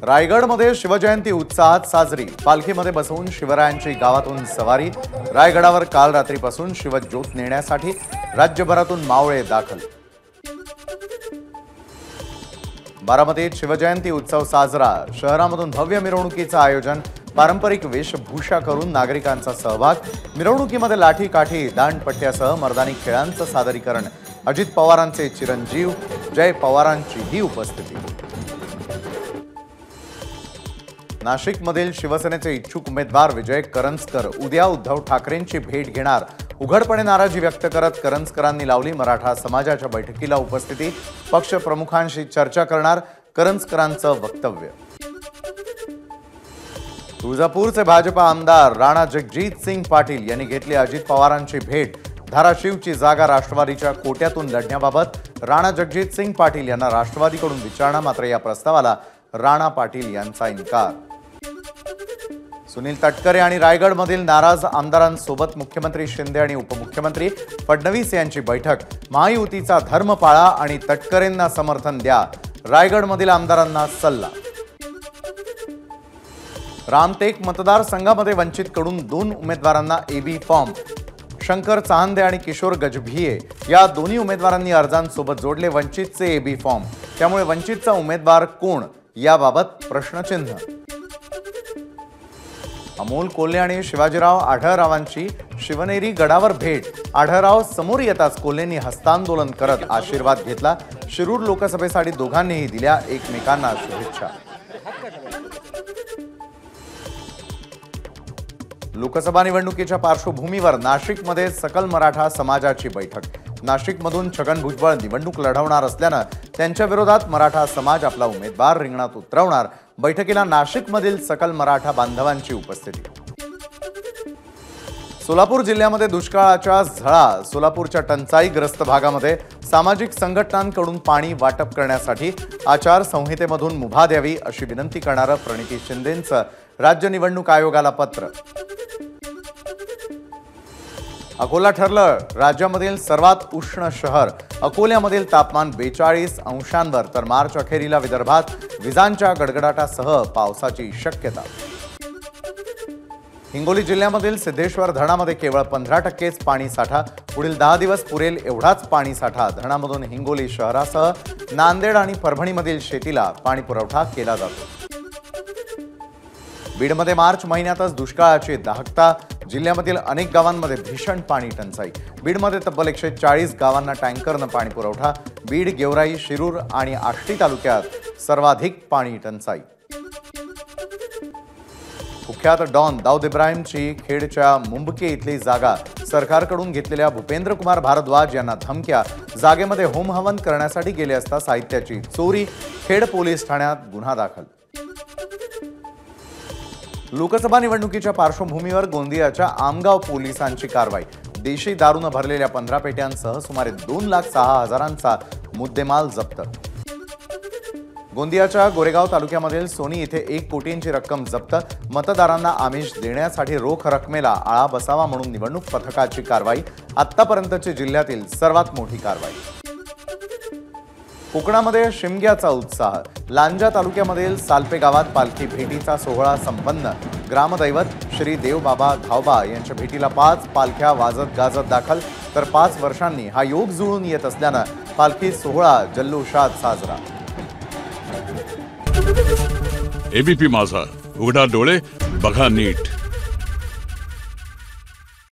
रायगडमध्ये शिवजयंती उत्साहात साजरी। पालखीमध्ये बसवून शिवरायांची गावातून सवारी। रायगडावर काल रात्रीपासून शिवज्योत नेण्यासाठी राज्यभरातून मावळे दाखल। बारामतीत शिवजयंती उत्सव साजरा। शहरामधून भव्य मिरवणुकीचं आयोजन। पारंपरिक वेशभूषा करून नागरिकांचा सहभाग। मिरवणुकीमध्ये लाठी काठी दांडपट्ट्यासह मर्दानी खेळांचं सादरीकरण। अजित पवारांचे चिरंजीव जय पवारांची ही उपस्थिती। नाशिकमधील शिवसेनेचे इच्छुक उमेदवार विजय करंजकर उद्या उद्धव ठाकरेंची भेट घेणार। उघडपणे नाराजी व्यक्त करत करंजकरांनी लावली मराठा समाजाच्या बैठकीला उपस्थिती। पक्ष प्रमुखांशी चर्चा करणार करंजकरांचं वक्तव्य। तुळजापूरचे भाजपा आमदार राणा जगजीत सिंग पाटील यांनी घेतली अजित पवारांची भेट। धाराशिवची जागा राष्ट्रवादीच्या कोट्यातून लढण्याबाबत राणा जगजीत सिंग पाटील यांना राष्ट्रवादीकडून विचारणा, मात्र या प्रस्तावाला राणा पाटील यांचा इन्कार। सुनील तटकरे आणि रायगडमधील नाराज आमदारांसोबत मुख्यमंत्री शिंदे आणि उपमुख्यमंत्री फडणवीस यांची बैठक। महायुतीचा धर्म पाळा आणि तटकरेंना समर्थन द्या, रायगडमधील आमदारांना सल्ला। रामटेक मतदारसंघामध्ये वंचितकडून 2 उमेदवारांना एबी फॉर्म। शंकर चांदे आणि किशोर गजभिये या दोन्ही उमेदवारांनी अर्जांसोबत जोडले वंचितचे एबी फॉर्म। त्यामुळे वंचितचा उमेदवार कोण याबाबत प्रश्नचिन्ह। अमोल कोल्हे आणि शिवाजीराव आढळरावांची शिवनेरी गडावर भेट। आढळराव समोर येताच कोल्हेंनी हस्तांदोलन करत आशीर्वाद घेतला। शिरूर लोकसभेसाठी दोघांनीही दिल्या एकमेकांना शुभेच्छा। लोकसभा निवडणुकीच्या पार्श्वभूमीवर नाशिकमध्ये सकल मराठा समाजाची बैठक। नाशिकमधून छगन भुजबळ निवडणूक लढवणार असल्यानं त्यांच्या विरोधात मराठा समाज आपला उमेदवार रिंगणात उतरवणार। बैठकीला नाशिकमधील सकल मराठा बांधवांची उपस्थिती। सोलापूर जिल्ह्यामध्ये दुष्काळाच्या झळा। सोलापूरच्या टंचाईग्रस्त भागामध्ये सामाजिक संघटनांकडून पाणी वाटप करण्यासाठी आचारसंहितेमधून मुभा द्यावी अशी विनंती करणारं प्रणिती शिंदेंचं राज्य निवडणूक आयोगाला पत्र। अकोला ठरलं राज्यामधील सर्वात उष्ण शहर। अकोल्यामधील तापमान 42 अंशांवर, तर मार्च अखेरीला विदर्भात विजांच्या गडगडाटासह पावसाची शक्यता। हिंगोली जिल्ह्यामधील सिद्धेश्वर धरणामध्ये केवळ 15%च पाणी साठा। पुढील 10 दिवस पुरेल एवढाच पाणी साठा। धरणामधून हिंगोली शहरासह नांदेड आणि परभणीमधील शेतीला पाणी पुरवठा केला जातो। बीडमध्ये मार्च महिन्यातच दुष्काळाची दाहकता। जिल्ह्यामधील अनेक गावांमध्ये भीषण पाणी टंचाई। बीडमध्ये तब्बल 140 गावांना टँकरनं पाणी पुरवठा। बीड, गेवराई, शिरूर आणि आष्टी तालुक्यात सर्वाधिक पाणी टंचाई। कुख्यात डॉन दाऊद इब्राहिमची खेडच्या मुंबके इथली जागा सरकारकडून घेतलेल्या भूपेंद्र कुमार भारद्वाज यांना धमक्या। जागेमध्ये होमहवन करण्यासाठी गेले असता साहित्याची चोरी। खेड पोलीस ठाण्यात गुन्हा दाखल। लोकसभा निवडणुकीच्या पार्श्वभूमीवर गोंदियाच्या आमगाव पोलिसांची कारवाई। देशी दारूनं भरलेल्या 15 पेट्यांसह सुमारे 2,06,000चा मुद्देमाल जप्त। गोंदियाच्या गोरेगाव तालुक्यामधील सोनी इथे 1 कोटींची रक्कम जप्त। मतदारांना आमिष देण्यासाठी रोख रकमेला आळा बसावा म्हणून निवडणूक पथकाची कारवाई। आतापर्यंतची जिल्ह्यातील सर्वात मोठी कारवाई। कोकणामध्ये शिमग्याचा उत्साह। लांजा तालुक्यामधील सालपे गावात पालखी भेटीचा सोहळा संपन्न। ग्रामदैवत श्री देवबाबा धावबा यांच्या भेटीला 5 पालख्या वाजत गाजत दाखल, तर 5 वर्षांनी हा योग जुळून येत असल्यानं पालखी सोहळा जल्लोषात साजरा। एबीपी माझा, उघडा डोळे बघा नीट।